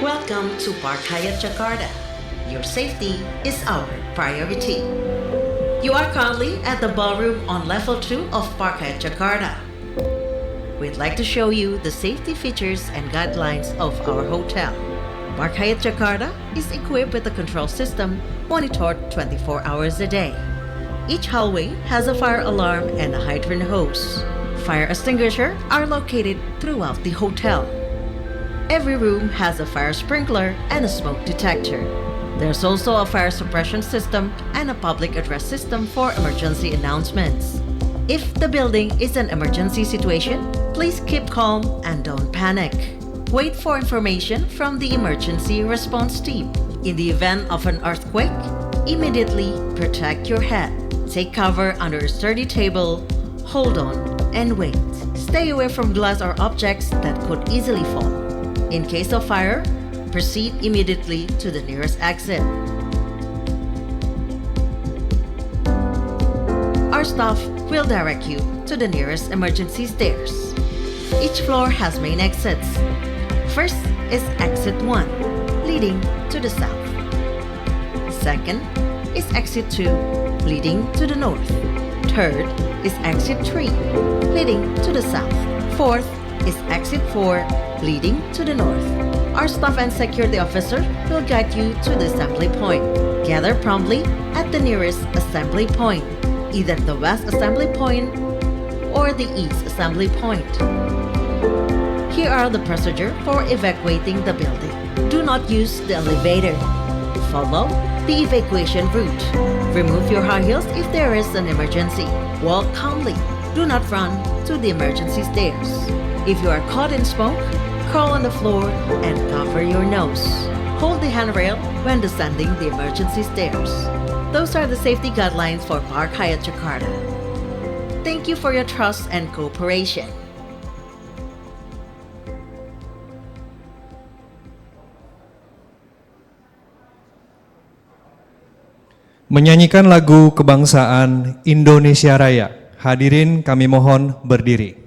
Welcome to Park Hyatt Jakarta. Your safety is our priority. You are currently at the ballroom on level 2 of Park Hyatt Jakarta. We'd like to show you the safety features and guidelines of our hotel. Park Hyatt Jakarta is equipped with a control system monitored 24 hours a day. Each hallway has a fire alarm and a hydrant hose. Fire extinguishers are located throughout the hotel. Every room has a fire sprinkler and a smoke detector. There's also a fire suppression system and a public address system for emergency announcements. If the building is an emergency situation, please keep calm and don't panic. Wait for information from the emergency response team. In the event of an earthquake, immediately protect your head. Take cover under a sturdy table, hold on, and wait. Stay away from glass or objects that could easily fall. In case of fire, proceed immediately to the nearest exit. Our staff will direct you to the nearest emergency stairs. Each floor has main exits. First is exit 1, leading to the south. Second is exit 2, leading to the north. Third is exit 3, leading to the south. Fourth is exit 4, leading to the north. Our staff and security officer will guide you to the assembly point. Gather promptly at the nearest assembly point, either the west assembly point or the east assembly point. Here are the procedure for evacuating the building. Do not use the elevator. Follow the evacuation route. Remove your high heels if there is an emergency. Walk calmly. Do not run to the emergency stairs. If you are caught in smoke, crawl on the floor and cover your nose. Hold the handrail when descending the emergency stairs. Those are the safety guidelines for Park Hyatt Jakarta. Thank you for your trust and cooperation. Menyanyikan lagu kebangsaan Indonesia Raya. Hadirin kami mohon berdiri.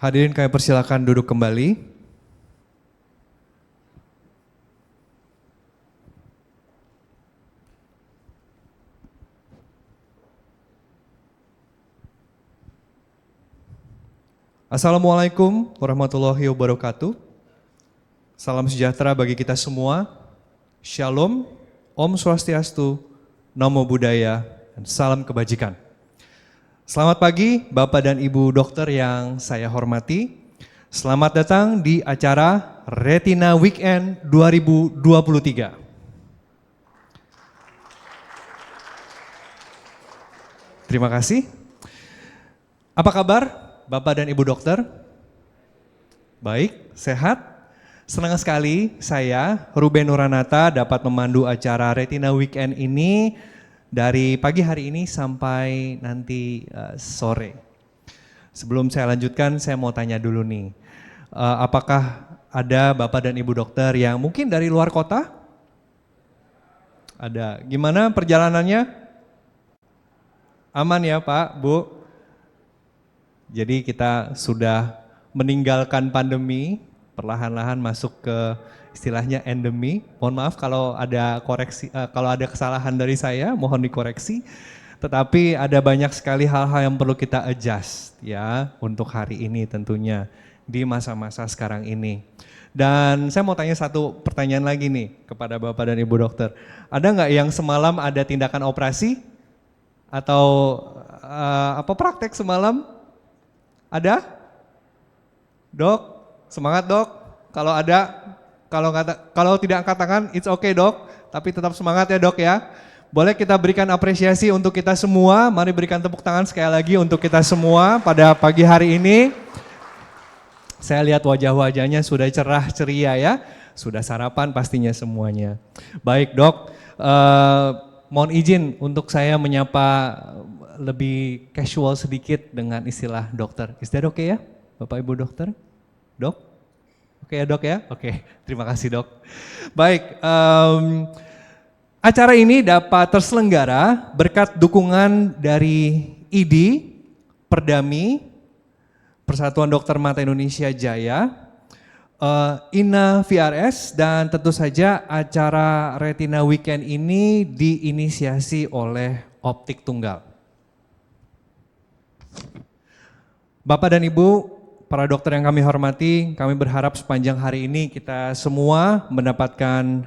Hadirin kami persilakan duduk kembali. Assalamualaikum warahmatullahi wabarakatuh. Salam sejahtera bagi kita semua. Shalom, Om Swastiastu, Namo Buddhaya, dan salam kebajikan. Selamat pagi Bapak dan Ibu dokter yang saya hormati. Selamat datang di acara Retina Weekend 2023. Terima kasih. Apa kabar Bapak dan Ibu dokter? Baik, sehat? Senang sekali saya, Ruben Nuranata, dapat memandu acara Retina Weekend ini dari pagi hari ini sampai nanti sore. Sebelum saya lanjutkan, saya mau tanya dulu nih. Apakah ada Bapak dan Ibu dokter yang mungkin dari luar kota? Ada. Gimana perjalanannya? Aman ya Pak, Bu? Jadi kita sudah meninggalkan pandemi, perlahan-lahan masuk ke istilahnya endemi. Mohon maaf kalau ada koreksi, kalau ada kesalahan dari saya, mohon dikoreksi. Tetapi ada banyak sekali hal-hal yang perlu kita adjust ya untuk hari ini tentunya di masa-masa sekarang ini. Dan saya mau tanya satu pertanyaan lagi nih kepada Bapak dan Ibu dokter. Ada nggak yang semalam ada tindakan operasi atau praktek semalam? Ada? Dok, semangat dok. Kalau ada, kalau tidak angkat tangan, it's okay dok. Tapi tetap semangat ya dok ya. Boleh kita berikan apresiasi untuk kita semua. Mari berikan tepuk tangan sekali lagi untuk kita semua pada pagi hari ini. Saya lihat wajah-wajahnya sudah cerah ceria ya. Sudah sarapan pastinya semuanya. Baik dok, mohon izin untuk saya menyapa lebih casual sedikit dengan istilah dokter. Is that okay ya Bapak Ibu dokter? Dok? Oke ya dok ya? Oke, terima kasih dok. Baik, acara ini dapat terselenggara berkat dukungan dari ID, Perdami, Persatuan Dokter Mata Indonesia Jaya, INA VRS, dan tentu saja acara Retina Weekend ini diinisiasi oleh Optik Tunggal. Bapak dan Ibu, para dokter yang kami hormati, kami berharap sepanjang hari ini kita semua mendapatkan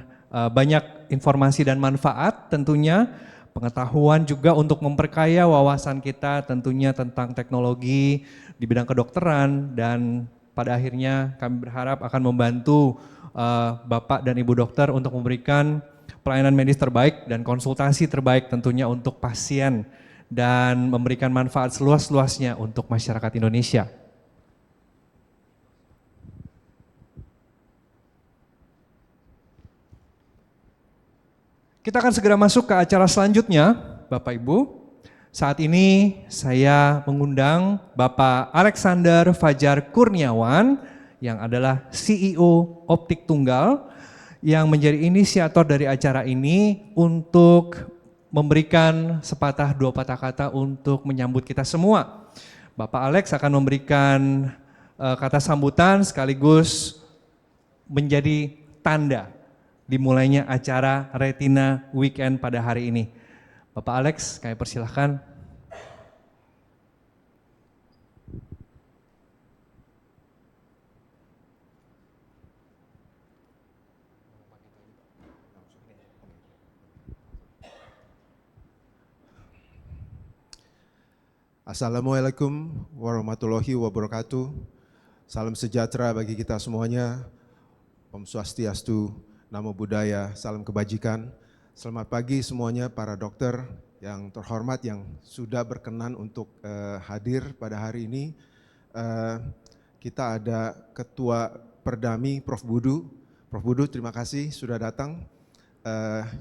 banyak informasi dan manfaat tentunya, pengetahuan juga untuk memperkaya wawasan kita tentunya tentang teknologi di bidang kedokteran, dan pada akhirnya kami berharap akan membantu Bapak dan Ibu dokter untuk memberikan pelayanan medis terbaik dan konsultasi terbaik tentunya untuk pasien dan memberikan manfaat seluas-luasnya untuk masyarakat Indonesia. Kita akan segera masuk ke acara selanjutnya, Bapak Ibu. Saat ini saya mengundang Bapak Alexander Fajar Kurniawan yang adalah CEO Optik Tunggal yang menjadi inisiator dari acara ini untuk memberikan sepatah dua patah kata untuk menyambut kita semua. Bapak Alex akan memberikan kata sambutan sekaligus menjadi tanda dimulainya acara Retina Weekend pada hari ini. Bapak Alex, kami persilahkan. Assalamualaikum warahmatullahi wabarakatuh. Salam sejahtera bagi kita semuanya. Om Swastiastu, Namo Buddhaya, salam kebajikan. Selamat pagi semuanya para dokter yang terhormat yang sudah berkenan untuk hadir pada hari ini. Kita ada Ketua Perdami Prof. Budu. Prof. Budu, terima kasih sudah datang.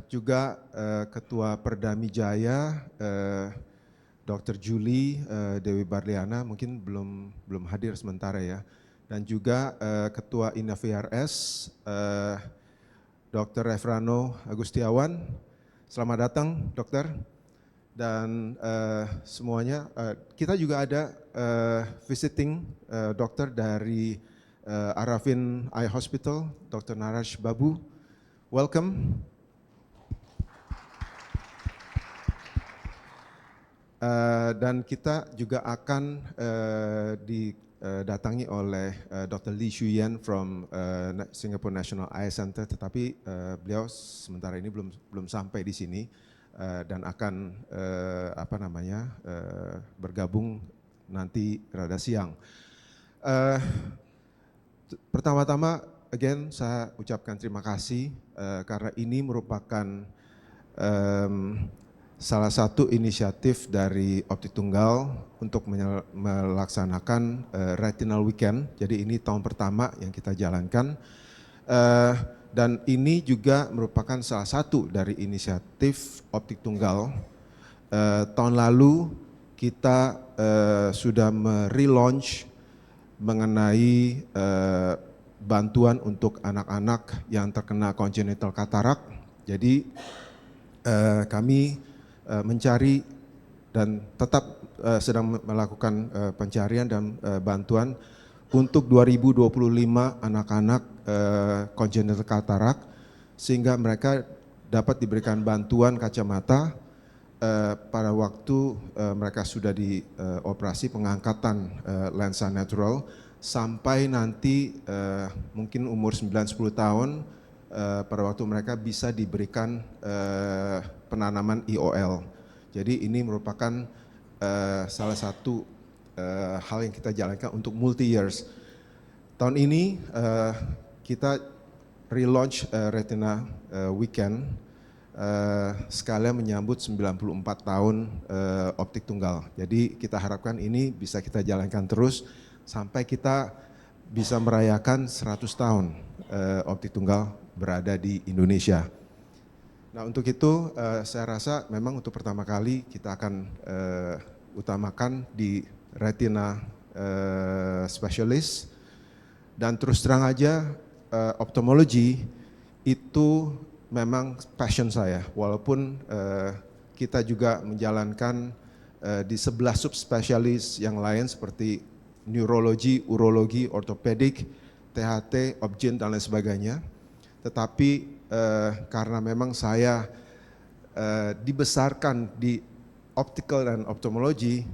Juga Ketua Perdami Jaya, Dr. Julie Dewi Barliana, mungkin belum hadir sementara ya. Dan juga Ketua INA VRS, Dr. Efrano Agustiawan. Selamat datang dokter. Dan semuanya, kita juga ada visiting dokter dari Arafin Eye Hospital, Dr. Naraj Babu. Welcome. Dan kita juga akan didatangi oleh Dr. Lee Shuyan from Singapore National Eye Center, tetapi beliau sementara ini belum sampai di sini dan akan bergabung nanti rada siang. Pertama-tama, again saya ucapkan terima kasih karena ini merupakan salah satu inisiatif dari Optik Tunggal untuk melaksanakan Retinal Weekend. Jadi ini tahun pertama yang kita jalankan. Dan ini juga merupakan salah satu dari inisiatif Optik Tunggal. Tahun lalu kita sudah relaunch mengenai bantuan untuk anak-anak yang terkena congenital katarak. Jadi kami mencari dan tetap sedang melakukan pencarian dan bantuan untuk 2025 anak-anak congenital katarak, sehingga mereka dapat diberikan bantuan kacamata pada waktu mereka sudah dioperasi pengangkatan lensa natural, sampai nanti mungkin umur 9-10 tahun pada waktu mereka bisa diberikan penanaman IOL. Jadi ini merupakan salah satu hal yang kita jalankan untuk multi years. Tahun ini kita relaunch Retina Weekend sekalian menyambut 94 tahun Optik Tunggal. Jadi kita harapkan ini bisa kita jalankan terus sampai kita bisa merayakan 100 tahun Optik Tunggal berada di Indonesia. Nah, untuk itu saya rasa memang untuk pertama kali kita akan utamakan di retina specialist, dan terus terang aja ophthalmology itu memang passion saya, walaupun kita juga menjalankan di 11 subspesialis yang lain seperti neurologi, urologi, ortopedik, THT, obgyn dan lain sebagainya. Tetapi karena memang saya dibesarkan di optical dan ophthalmology,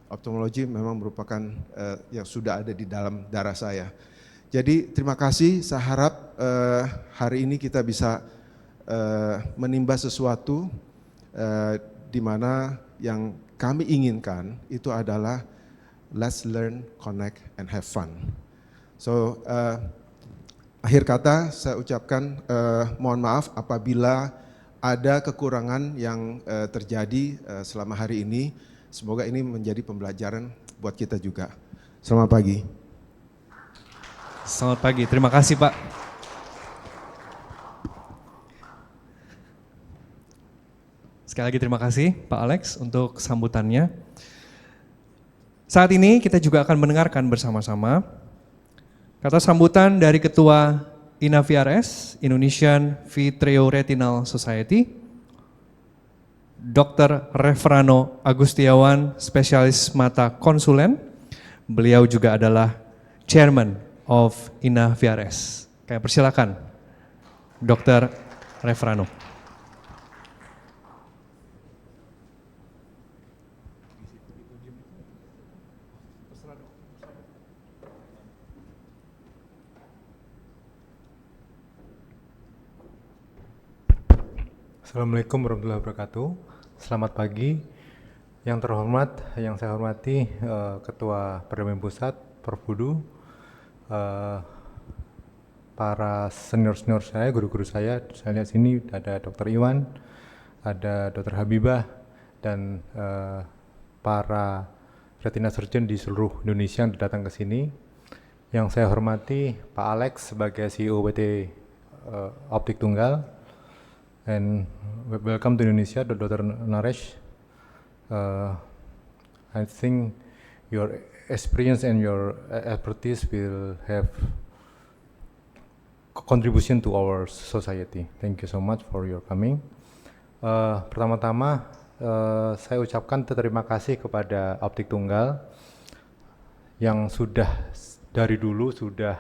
ophthalmology memang merupakan yang sudah ada di dalam darah saya. Jadi terima kasih, saya harap hari ini kita bisa menimba sesuatu di mana yang kami inginkan itu adalah let's learn, connect, and have fun. So akhir kata saya ucapkan mohon maaf apabila ada kekurangan yang terjadi selama hari ini. Semoga ini menjadi pembelajaran buat kita juga. Selamat pagi. Selamat pagi, terima kasih Pak. Sekali lagi terima kasih Pak Alex untuk sambutannya. Saat ini kita juga akan mendengarkan bersama-sama kata sambutan dari Ketua INAVRS, Indonesian Vitreoretinal Society, Dr. Refrano Agustiawan, spesialis mata konsulen. Beliau juga adalah Chairman of INAVRS. Kami persilakan Dr. Refrano. Assalamualaikum warahmatullahi wabarakatuh. Selamat pagi. Yang terhormat, yang saya hormati Ketua Perdamaian Pusat, Prof. Budu, para senior-senior saya, guru-guru saya lihat sini ada Dr. Iwan, ada Dr. Habibah, dan para retina surgeon di seluruh Indonesia yang datang ke sini. Yang saya hormati Pak Alex sebagai CEO PT Optik Tunggal. And welcome to Indonesia, Dr. Naresh. I think your experience and your expertise will have contribution to our society. Thank you so much for your coming. Pertama-tama saya ucapkan terima kasih kepada Optik Tunggal yang sudah dari dulu sudah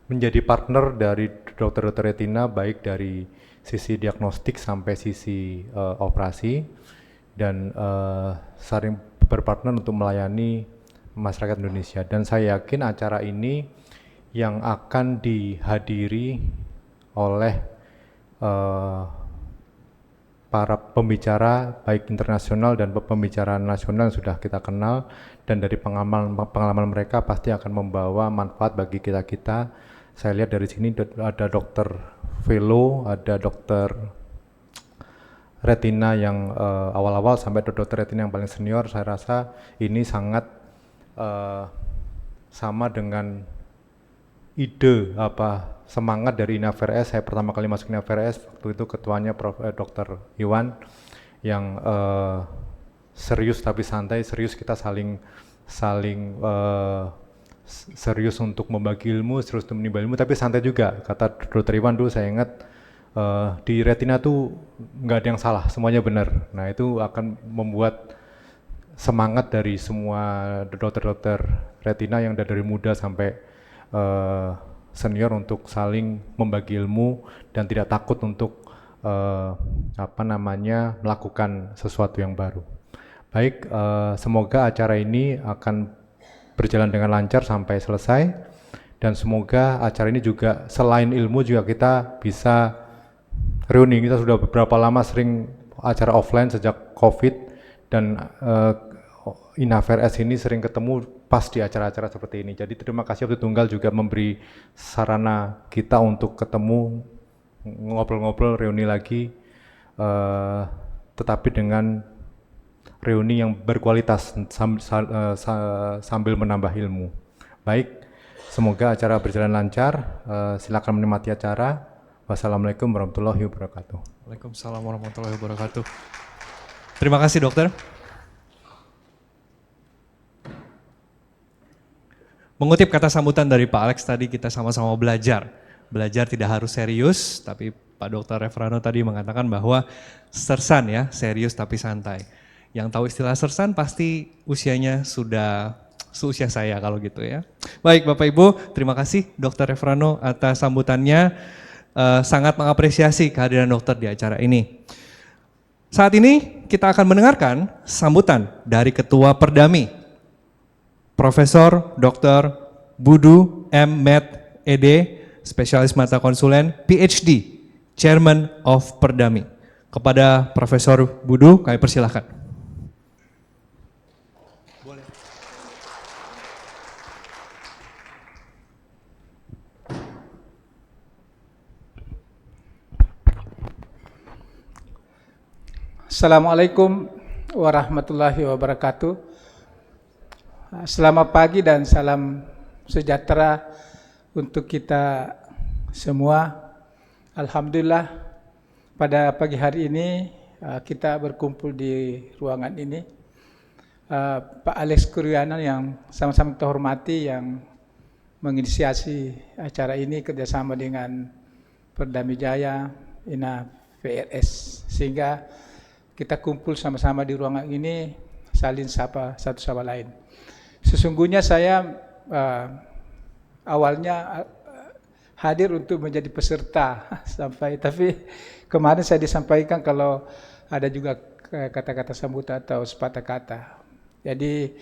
menjadi partner dari dokter-dokter retina, baik dari sisi diagnostik sampai sisi operasi, dan saling berpartner untuk melayani masyarakat Indonesia. Dan saya yakin acara ini yang akan dihadiri oleh para pembicara baik internasional dan pembicara nasional yang sudah kita kenal, dan dari pengalaman mereka pasti akan membawa manfaat bagi kita-kita. Saya lihat dari sini ada Dr. Velo, ada dokter retina yang awal-awal sampai dokter retina yang paling senior. Saya rasa ini sangat sama dengan ide semangat dari INAVRS. Saya pertama kali masuk INAVRS, waktu itu ketuanya Dr. Iwan yang serius tapi santai, serius kita saling serius untuk membagi ilmu, serius untuk menimba ilmu, tapi santai juga. Kata Dr. Iwan dulu saya ingat, di retina tuh nggak ada yang salah, semuanya benar. Nah itu akan membuat semangat dari semua dokter-dokter retina yang dari muda sampai senior untuk saling membagi ilmu dan tidak takut untuk melakukan sesuatu yang baru. Baik, semoga acara ini akan berjalan dengan lancar sampai selesai, dan semoga acara ini juga selain ilmu juga kita bisa reuni. Kita sudah beberapa lama sering acara offline sejak COVID, dan INAVRS ini sering ketemu pas di acara-acara seperti ini. Jadi terima kasih Opti Tunggal juga memberi sarana kita untuk ketemu, ngobrol-ngobrol, reuni lagi, tetapi dengan reuni yang berkualitas sambil menambah ilmu. Baik, semoga acara berjalan lancar. Silakan menikmati acara. Wassalamualaikum warahmatullahi wabarakatuh. Waalaikumsalam warahmatullahi wabarakatuh. Terima kasih dokter. Mengutip kata sambutan dari Pak Alex tadi, kita sama-sama belajar. Belajar tidak harus serius, tapi Pak Dr. Refrano tadi mengatakan bahwa sersan ya, serius tapi santai. Yang tahu istilah sersan pasti usianya sudah seusia saya kalau gitu ya. Baik Bapak Ibu, terima kasih Dr. Refrano atas sambutannya. Sangat mengapresiasi kehadiran dokter di acara ini. Saat ini kita akan mendengarkan sambutan dari Ketua Perdami, Profesor Dr. Budu M. Med. ED, Spesialis Mata Konsulen, PhD, Chairman of Perdami. Kepada Profesor Budu kami persilahkan. Assalamualaikum warahmatullahi wabarakatuh. Selamat pagi dan salam sejahtera untuk kita semua. Alhamdulillah pada pagi hari ini kita berkumpul di ruangan ini. Pak Alex Kurniawan yang sama-sama kita hormati, yang menginisiasi acara ini kerjasama dengan Perdami Jaya, INAVRS, sehingga kita kumpul sama-sama di ruangan ini, saling sapa satu sama lain. Sesungguhnya saya awalnya hadir untuk menjadi peserta tapi kemarin saya disampaikan kalau ada juga kata-kata sambutan atau sepatah kata. Jadi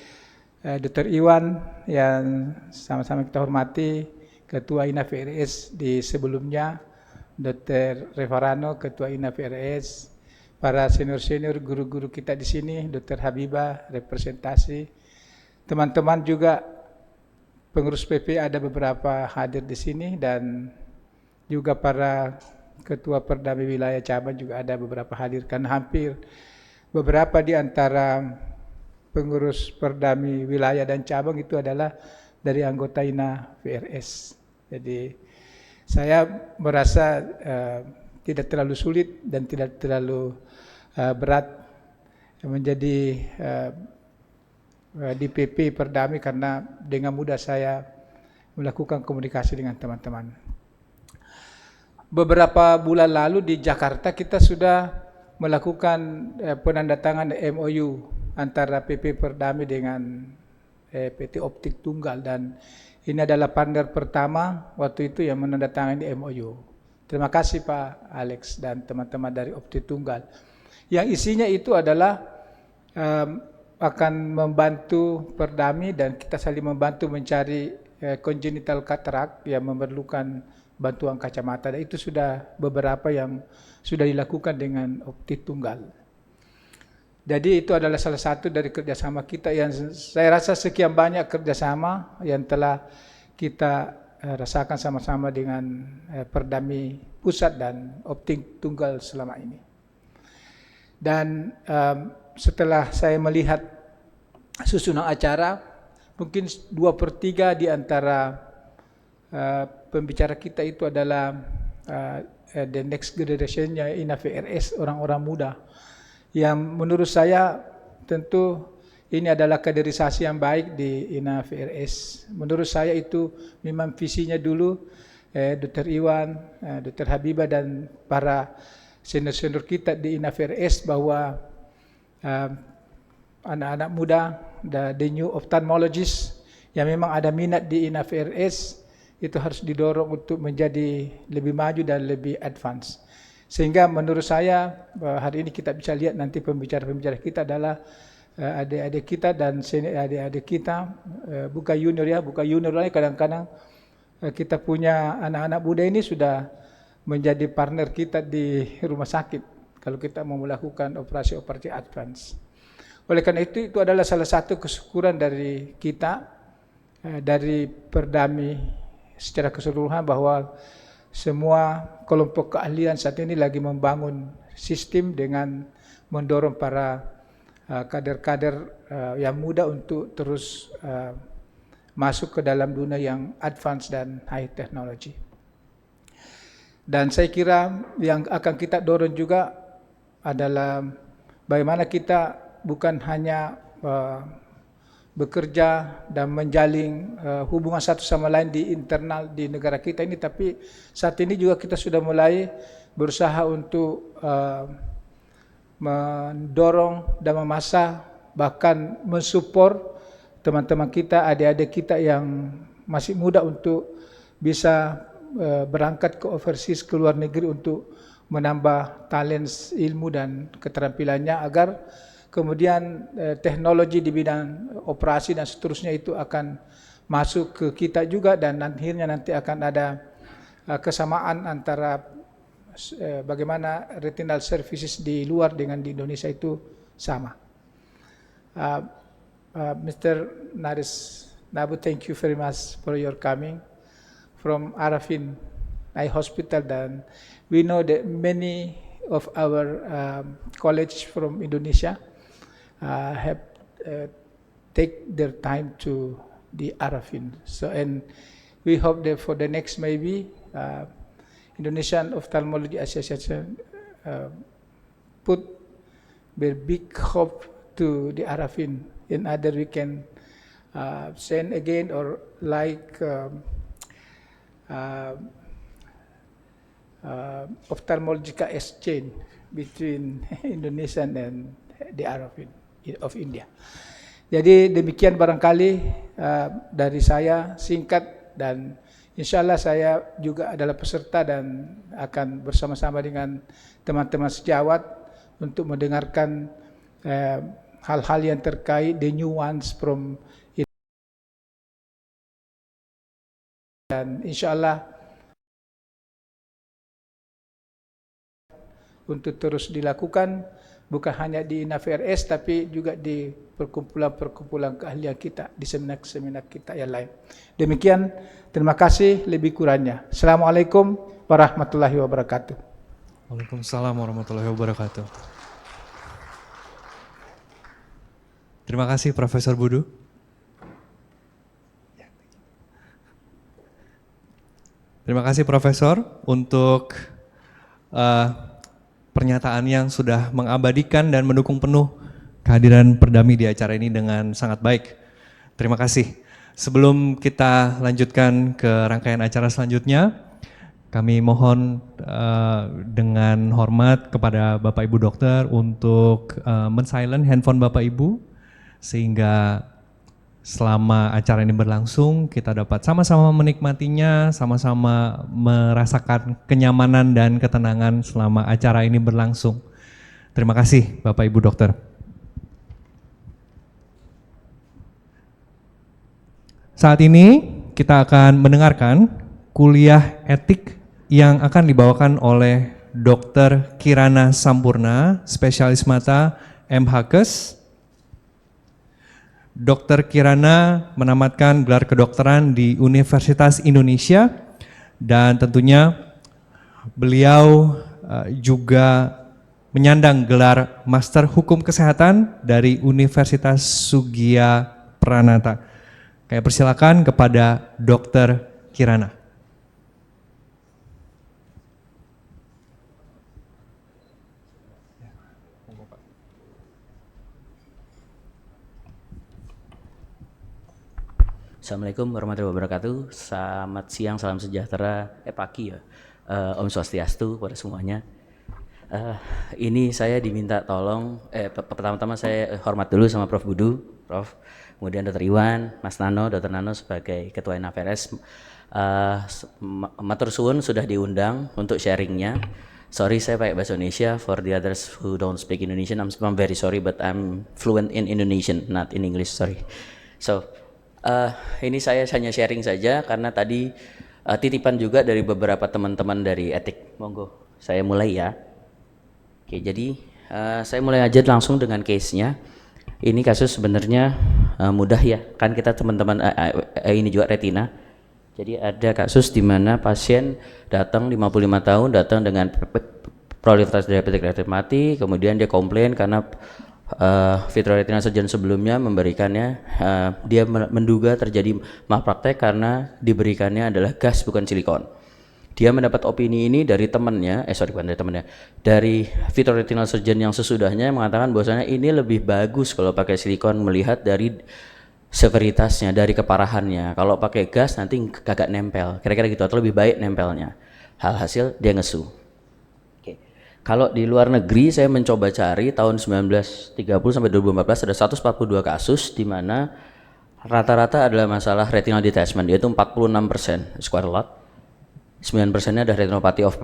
Dr. Iwan yang sama-sama kita hormati, Ketua INAVRS di sebelumnya, Dr. Refrano, Ketua INAVRS, para senior-senior guru-guru kita di sini, Dr. Habibah, representasi, teman-teman juga pengurus PP ada beberapa hadir di sini, dan juga para ketua Perdami wilayah cabang juga ada beberapa hadir, kan hampir beberapa di antara pengurus Perdami wilayah dan cabang itu adalah dari anggota INAVRS. Jadi saya merasa tidak terlalu sulit dan tidak terlalu berat menjadi DPP Perdami, karena dengan mudah saya melakukan komunikasi dengan teman-teman. Beberapa bulan lalu di Jakarta kita sudah melakukan penandatangan MOU antara PP Perdami dengan PT Optik Tunggal, dan ini adalah partner pertama waktu itu yang menandatangani MOU. Terima kasih Pak Alex dan teman-teman dari Optik Tunggal. Yang isinya itu adalah akan membantu Perdami dan kita saling membantu mencari congenital cataract yang memerlukan bantuan kacamata. Dan itu sudah beberapa yang sudah dilakukan dengan Optik Tunggal. Jadi itu adalah salah satu dari kerjasama kita yang saya rasa sekian banyak kerjasama yang telah kita rasakan sama-sama dengan Perdami pusat dan optik tunggal selama ini. Dan setelah saya melihat susunan acara, mungkin 2/3 di antara pembicara kita itu adalah the next generation-nya INAVRS, orang-orang muda. Yang menurut saya tentu ini adalah kaderisasi yang baik di INAVRS. Menurut saya itu memang visinya dulu Dr. Iwan, Dr. Habibah dan para senior-senior kita di INAVRS bahwa anak-anak muda, the new ophthalmologists yang memang ada minat di INAVRS itu harus didorong untuk menjadi lebih maju dan lebih advance. Sehingga menurut saya hari ini kita bisa lihat nanti pembicara-pembicara kita adalah adik-adik kita dan adik-adik kita, bukan junior ya, bukan junior lagi. Kadang-kadang kita punya anak-anak muda ini sudah menjadi partner kita di rumah sakit kalau kita mau melakukan operasi-operasi advance. Oleh karena itu adalah salah satu kesyukuran dari kita, dari Perdami secara keseluruhan, bahwa semua kelompok keahlian saat ini lagi membangun sistem dengan mendorong para kader-kader yang muda untuk terus masuk ke dalam dunia yang advance dan high technology. Dan saya kira yang akan kita dorong juga adalah bagaimana kita bukan hanya bekerja dan menjalin hubungan satu sama lain di internal di negara kita ini, tapi saat ini juga kita sudah mulai berusaha untuk mendorong dan memasak, bahkan mensupport teman-teman kita, adik-adik kita yang masih muda untuk bisa berangkat ke overseas, ke luar negeri untuk menambah talent, ilmu dan keterampilannya, agar kemudian teknologi di bidang operasi dan seterusnya itu akan masuk ke kita juga, dan akhirnya nanti akan ada kesamaan antara bagaimana retinal services di luar dengan di Indonesia itu sama. Mr. Naris Nabu, thank you very much for your coming from Arafin Eye Hospital, dan we know that many of our college from Indonesia have take their time to the Arafin. So, and we hope that for the next maybe Indonesian Ophthalmology Association put their big hope to the Arafin. In other we can send again or like ophthalmological exchange between Indonesian and the Arafin of India. Jadi demikian barangkali dari saya singkat, dan insya Allah saya juga adalah peserta dan akan bersama-sama dengan teman-teman sejawat untuk mendengarkan hal-hal yang terkait the new ones from it. Dan insya Allah untuk terus dilakukan, bukan hanya di INAVRS tapi juga di perkumpulan-perkumpulan keahlian kita, di seminar-seminar kita yang lain. Demikian, terima kasih lebih kurangnya. Assalamualaikum warahmatullahi wabarakatuh. Waalaikumsalam warahmatullahi wabarakatuh. Terima kasih Profesor Budu. Terima kasih Profesor untuk pernyataan yang sudah mengabadikan dan mendukung penuh kehadiran Perdami di acara ini dengan sangat baik. Terima kasih. Sebelum kita lanjutkan ke rangkaian acara selanjutnya, kami mohon dengan hormat kepada Bapak Ibu Dokter untuk men-silent handphone Bapak Ibu, sehingga selama acara ini berlangsung kita dapat sama-sama menikmatinya, sama-sama merasakan kenyamanan dan ketenangan selama acara ini berlangsung. Terima kasih Bapak Ibu Dokter. Saat ini kita akan mendengarkan kuliah etik yang akan dibawakan oleh Dr. Kirana Sampurna, spesialis mata MHKes. Dr. Kirana menamatkan gelar kedokteran di Universitas Indonesia, dan tentunya Beliau juga menyandang gelar Master Hukum Kesehatan dari Universitas Sugia Pranata. Kami persilakan kepada Dr. Kirana. Assalamualaikum warahmatullahi wabarakatuh. Selamat siang, salam sejahtera, pagi ya. Om Swastiastu pada semuanya. Ini saya diminta tolong, pertama-tama saya hormat dulu sama Prof. Budu, Prof. Kemudian Dr. Iwan, Mas Nano, Dr. Nano sebagai Ketua NAFRS. Matur suwun sudah diundang untuk sharingnya. Sorry saya pakai bahasa Indonesia, for the others who don't speak Indonesian, I'm very sorry but I'm fluent in Indonesian, not in English, sorry. So, ini saya hanya sharing saja karena tadi titipan juga dari beberapa teman-teman dari etik. Monggo, saya mulai ya. Oke, jadi saya mulai aja langsung dengan case-nya. Ini kasus sebenarnya mudah ya, kan kita teman-teman ini juga retina. Jadi ada kasus di mana pasien datang 55 tahun, datang dengan proliferasi diabetik retinopathi, kemudian dia komplain karena vitreoretinal surgeon sebelumnya memberikannya, dia menduga terjadi malpraktek karena diberikannya adalah gas bukan silikon. Dia mendapat opini ini dari temannya, dari vitreoretinal surgeon yang sesudahnya mengatakan bahwasanya ini lebih bagus kalau pakai silikon melihat dari severitasnya, dari keparahannya. Kalau pakai gas nanti kagak nempel, kira-kira gitu, atau lebih baik nempelnya. Hasil dia ngesu. Kalau di luar negeri saya mencoba cari tahun 1930 sampai 2014 ada 142 kasus di mana rata-rata adalah masalah retinal detachment, yaitu 46%, square lot. 9%-nya ada retinopathy of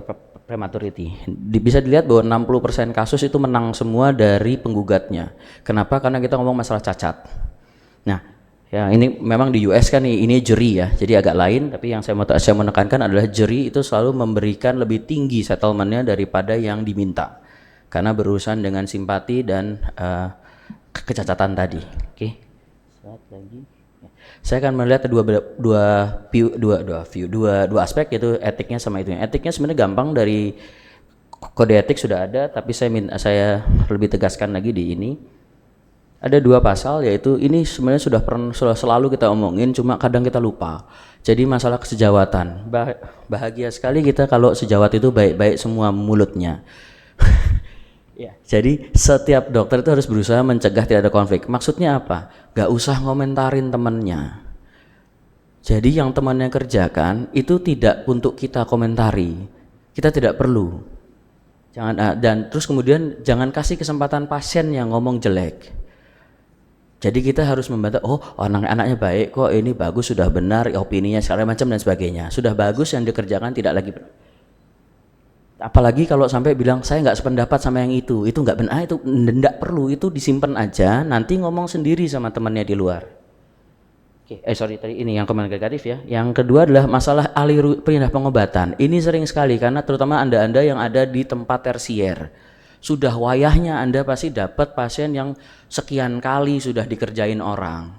prematurity. Bisa dilihat bahwa 60% kasus itu menang semua dari penggugatnya. Kenapa? Karena kita ngomong masalah cacat. Nah, ya ini memang di US kan ini jury ya, jadi agak lain, tapi yang saya menekankan adalah jury itu selalu memberikan lebih tinggi settlement-nya daripada yang diminta karena berurusan dengan simpati dan kecacatan tadi. Oke. Lagi. Saya akan melihat dua aspek, yaitu etiknya sama itu. Etiknya sebenarnya gampang, dari kode etik sudah ada, tapi saya lebih tegaskan lagi di ini. Ada 2 pasal, yaitu ini sebenarnya sudah selalu kita omongin, cuma kadang kita lupa. Jadi masalah kesejawatan. Bahagia sekali kita kalau sejawat itu baik-baik semua mulutnya. Ya, jadi setiap dokter itu harus berusaha mencegah tidak ada konflik. Maksudnya apa? Gak usah ngomentarin temennya. Jadi yang temannya kerjakan itu tidak untuk kita komentari. Kita tidak perlu. Dan terus kemudian jangan kasih kesempatan pasien yang ngomong jelek. Jadi kita harus membantu, oh anaknya baik kok, ini bagus, sudah benar, opininya segala macam dan sebagainya. Sudah bagus, yang dikerjakan tidak lagi benar. Apalagi kalau sampai bilang saya nggak sependapat sama yang itu nggak benar, itu nggak perlu, itu disimpan aja, nanti ngomong sendiri sama temannya di luar. Oke, tadi ini yang komen negatif ya. Yang kedua adalah masalah alih pindah pengobatan. Ini sering sekali karena terutama anda yang ada di tempat tersier, sudah wayahnya Anda pasti dapat pasien yang sekian kali sudah dikerjain orang.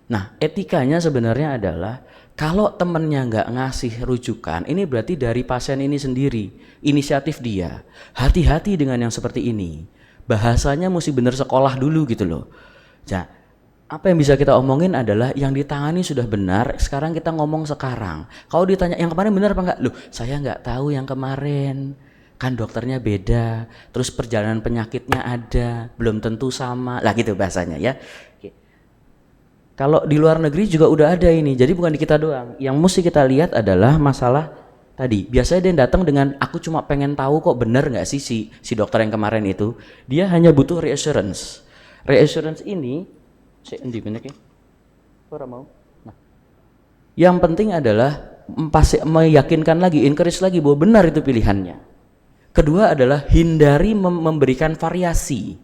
Nah, etikanya sebenarnya adalah kalau temennya nggak ngasih rujukan, ini berarti dari pasien ini sendiri, inisiatif dia. Hati-hati dengan yang seperti ini. Bahasanya mesti benar sekolah dulu gitu loh. Nah, apa yang bisa kita omongin adalah yang ditangani sudah benar, sekarang kita ngomong sekarang. Kalau ditanya yang kemarin benar apa enggak? Loh, saya nggak tahu yang kemarin. Kan dokternya beda, terus perjalanan penyakitnya ada, belum tentu sama. Lah gitu bahasanya ya. Kalau di luar negeri juga udah ada ini, jadi bukan di kita doang. Yang mesti kita lihat adalah masalah tadi. Biasanya dia datang dengan aku cuma pengen tahu kok bener nggak sih si dokter yang kemarin itu. Dia hanya butuh reassurance. Reassurance ini, nah, yang penting adalah meyakinkan lagi, encourage lagi bahwa benar itu pilihannya. Kedua adalah hindari memberikan variasi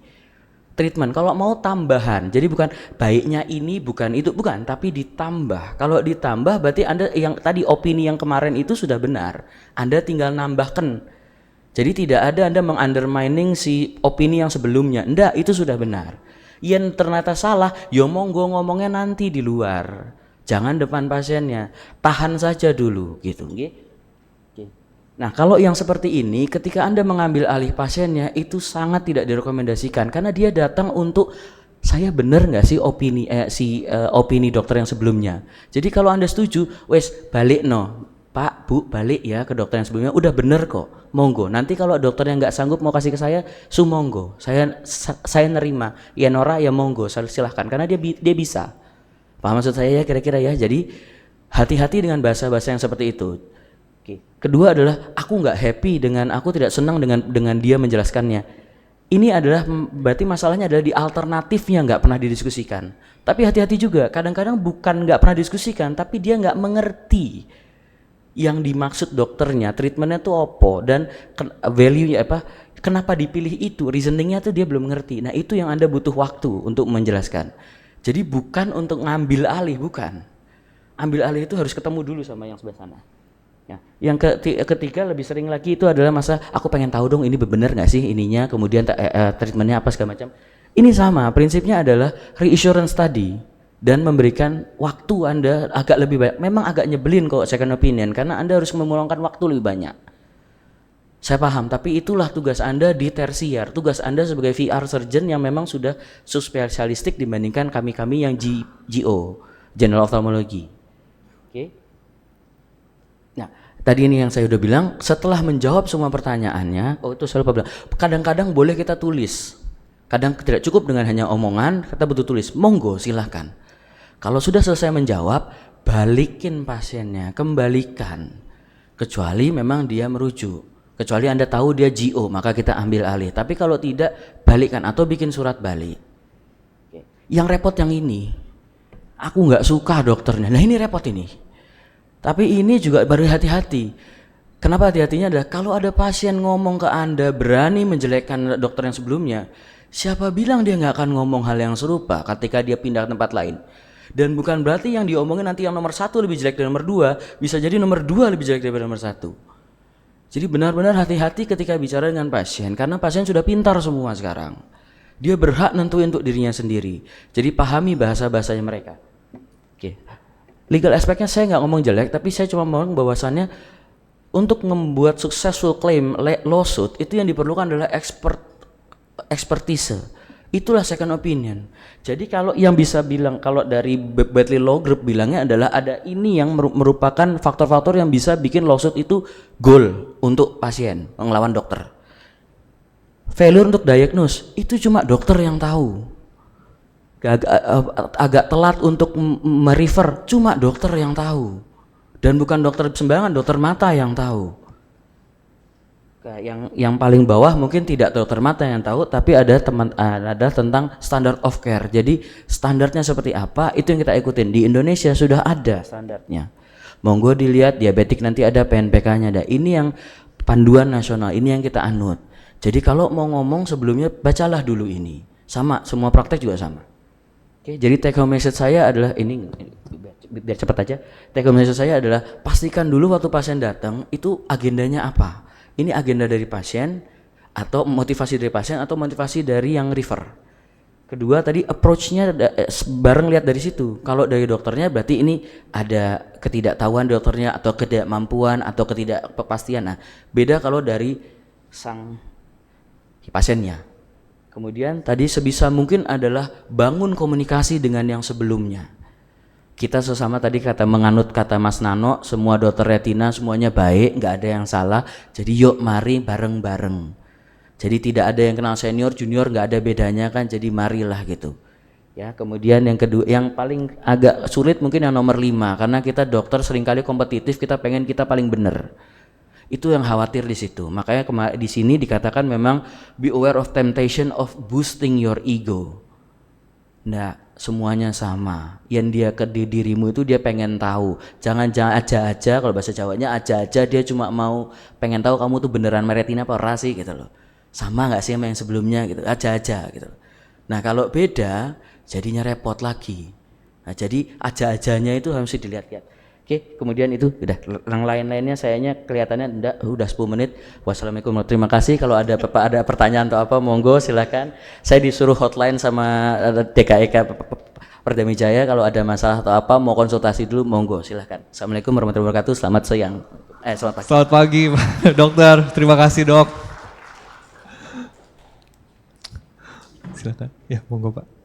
treatment. Kalau mau tambahan, jadi bukan baiknya ini, bukan itu, bukan, tapi ditambah. Kalau ditambah berarti Anda yang tadi opini yang kemarin itu sudah benar, Anda tinggal nambahkan. Jadi tidak ada Anda mengundermining si opini yang sebelumnya. Enggak, itu sudah benar. Yang ternyata salah, ya monggo ngomongnya nanti di luar. Jangan depan pasiennya. Tahan saja dulu gitu, nggih. Nah, kalau yang seperti ini, ketika Anda mengambil alih pasiennya, itu sangat tidak direkomendasikan karena dia datang untuk saya benar nggak sih opini dokter yang sebelumnya. Jadi kalau Anda setuju, wes balik no, Pak, Bu, balik ya ke dokter yang sebelumnya, udah bener kok, monggo. Nanti kalau dokter yang nggak sanggup mau kasih ke saya, monggo, saya nerima. Ya Nora ya monggo, silahkan karena dia bisa. Paham maksud saya ya kira-kira ya. Jadi hati-hati dengan bahasa-bahasa yang seperti itu. Oke. Kedua adalah aku nggak happy dengan, aku tidak senang dengan dia menjelaskannya. Ini adalah berarti masalahnya adalah di alternatifnya nggak pernah didiskusikan. Tapi hati-hati juga, kadang-kadang bukan nggak pernah didiskusikan, tapi dia nggak mengerti yang dimaksud dokternya, treatmentnya tuh apa dan value-nya apa, kenapa dipilih itu, reasoningnya tuh dia belum mengerti. Nah itu yang Anda butuh waktu untuk menjelaskan. Jadi bukan untuk ngambil alih, bukan. Ambil alih itu harus ketemu dulu sama yang sebelah sana. Ya. Yang ketiga lebih sering lagi itu adalah masa aku pengen tahu dong ini benar nggak sih ininya, kemudian treatmentnya apa segala macam. Ini sama, prinsipnya adalah reassurance tadi dan memberikan waktu Anda agak lebih banyak. Memang agak nyebelin kok second opinion karena Anda harus meluangkan waktu lebih banyak. Saya paham, tapi itulah tugas Anda di tersier, tugas Anda sebagai VR surgeon yang memang sudah subspesialistik dibandingkan kami-kami yang GO, General Ophthalmology. Oke. Nah, tadi ini yang saya udah bilang, setelah menjawab semua pertanyaannya, itu saya lupa bilang, kadang-kadang boleh kita tulis, kadang tidak cukup dengan hanya omongan, kita butuh tulis, monggo silahkan. Kalau sudah selesai menjawab, balikin pasiennya, kembalikan, kecuali memang dia merujuk, kecuali Anda tahu dia GO, maka kita ambil alih, tapi kalau tidak, balikkan atau bikin surat balik. Yang repot yang ini, aku nggak suka dokternya, nah ini repot ini. Tapi ini juga baru hati-hati. Kenapa hati-hatinya adalah kalau ada pasien ngomong ke Anda berani menjelekkan dokter yang sebelumnya, siapa bilang dia nggak akan ngomong hal yang serupa ketika dia pindah ke tempat lain? Dan bukan berarti yang diomongin nanti yang nomor 1 lebih jelek dari nomor 2, bisa jadi nomor 2 lebih jelek daripada nomor 1. Jadi benar-benar hati-hati ketika bicara dengan pasien, karena pasien sudah pintar semua sekarang. Dia berhak nentuin untuk dirinya sendiri. Jadi pahami bahasa-bahasanya mereka. Oke. Legal aspeknya saya nggak ngomong jelek, tapi saya cuma ngomong bahwasannya untuk membuat successful claim lawsuit itu yang diperlukan adalah expertise. Itulah second opinion. Jadi kalau yang bisa bilang, kalau dari Batley Law Group bilangnya adalah ada ini yang merupakan faktor-faktor yang bisa bikin lawsuit itu goal untuk pasien melawan dokter. Failure untuk diagnose itu cuma dokter yang tahu. Agak telat untuk merefer, cuma dokter yang tahu, dan bukan dokter sembarangan, dokter mata yang tahu. Yang paling bawah mungkin tidak dokter mata yang tahu, tapi ada tentang standard of care. Jadi standarnya seperti apa itu yang kita ikutin. Di Indonesia sudah ada standarnya. Monggo dilihat diabetik nanti ada PNPK-nya ada. Ini yang panduan nasional, ini yang kita anut. Jadi kalau mau ngomong sebelumnya bacalah dulu ini. Sama, semua praktek juga sama. Oke, jadi take home message saya adalah ini biar cepat aja. Take home message saya adalah pastikan dulu waktu pasien datang itu agendanya apa. Ini agenda dari pasien atau motivasi dari pasien atau motivasi dari yang refer. Kedua tadi approach-nya bareng lihat dari situ. Kalau dari dokternya berarti ini ada ketidaktahuan dokternya atau ketidakmampuan atau ketidakpastian. Nah, beda kalau dari sang pasiennya. Kemudian tadi sebisa mungkin adalah bangun komunikasi dengan yang sebelumnya. Kita sesama tadi menganut kata Mas Nano, semua dokter retina semuanya baik, nggak ada yang salah. Jadi yuk mari bareng-bareng. Jadi tidak ada yang kenal senior, junior, nggak ada bedanya kan. Jadi marilah gitu. Ya, kemudian yang kedua, yang paling agak sulit mungkin yang nomor 5, karena kita dokter seringkali kompetitif, kita pengen kita paling benar. Itu yang khawatir di situ. Makanya di sini dikatakan memang be aware of temptation of boosting your ego. Nah, semuanya sama. Yang dia ke dirimu itu dia pengen tahu. Jangan aja-aja, kalau bahasa Jawanya aja-aja dia cuma mau pengen tahu kamu tuh beneran meretina apa ora sih gitu loh. Sama nggak sih sama yang sebelumnya gitu. Aja-aja gitu. Nah, kalau beda jadinya repot lagi. Nah, jadi aja-ajanya itu harus dilihat-lihat. Oke, kemudian itu udah, yang lain-lainnya sayanya kelihatannya enggak, udah 10 menit. Wassalamualaikum, terima kasih. Kalau ada pertanyaan atau apa, monggo silakan. Saya disuruh hotline sama DKEK Perdana Jaya, kalau ada masalah atau apa mau konsultasi dulu, monggo silakan. Assalamualaikum warahmatullahi wabarakatuh. Selamat siang. Selamat pagi. Selamat pagi, Pak Dokter. Terima kasih, Dok. Silakan. Ya, monggo, Pak.